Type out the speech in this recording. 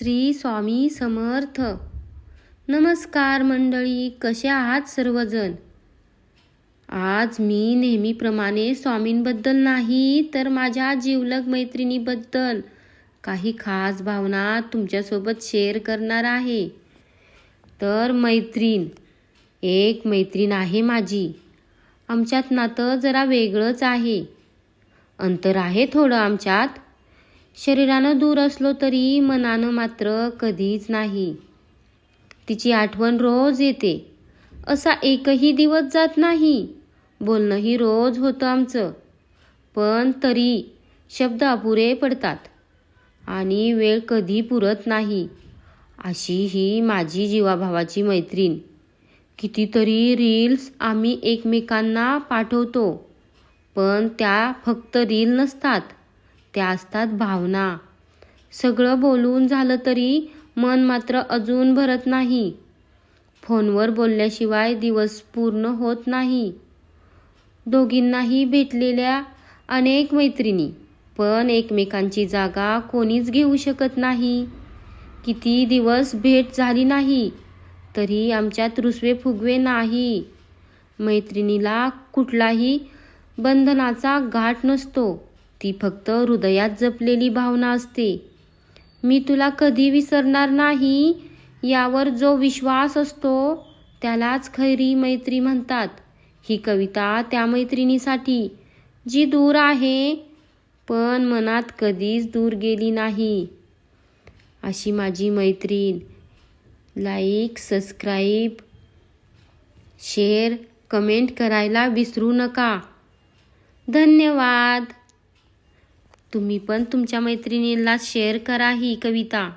श्री स्वामी समर्थ. नमस्कार मंडळी, कसे आहात सर्वजण. आज मी नेहमीप्रमाणे स्वामींबद्दल नाही तर माझ्या जिवलग मैत्रिणीबद्दल काही खास भावना तुमच्यासोबत शेअर करणार आहे. तर एक मैत्रीण आहे माझी. आमच्यात नातं जरा वेगळंच आहे. अंतर आहे थोडं आमच्यात. शरीरानं दूर असलो तरी मनानं मात्र कधीच नाही. तिची आठवण रोज येते. असा एकही दिवस जात नाही. बोलणंही रोज होतं आमचं, पण तरी शब्द अपुरे पडतात आणि वेळ कधी पुरत नाही. अशी ही माझी जीवाभावाची मैत्रीण. कितीतरी रील्स आम्ही एकमेकांना पाठवतो, पण त्या फक्त रील नसतात, त्या असतात भावना. सगळं बोलून झालं तरी मन मात्र अजून भरत नाही. फोनवर बोलल्याशिवाय दिवस पूर्ण होत नाही. दोघींनाही भेटलेल्या अनेक मैत्रिणी, पण एकमेकांची जागा कोणीच घेऊ शकत नाही. किती दिवस भेट झाली नाही तरी आमच्यात रुसवे फुगवे नाही. मैत्रिणीला कुठलाही बंधनाचा गाठ नसतो. ती फक्त हृदयात जपलेली भावना असते. मी तुला कधी विसरणार नाही यावर जो विश्वास असतो त्यालाच खरी मैत्री म्हणतात. ही कविता त्या मैत्रिणीसाठी जी दूर आहे पण मनात कधीच दूर गेली नाही. अशी माझी मैत्रीण. लाईक, सबस्क्राईब, शेअर, कमेंट करायला विसरू नका. धन्यवाद. तुम्ही पण तुमच्या मैत्रिणीला शेअर करा ही कविता.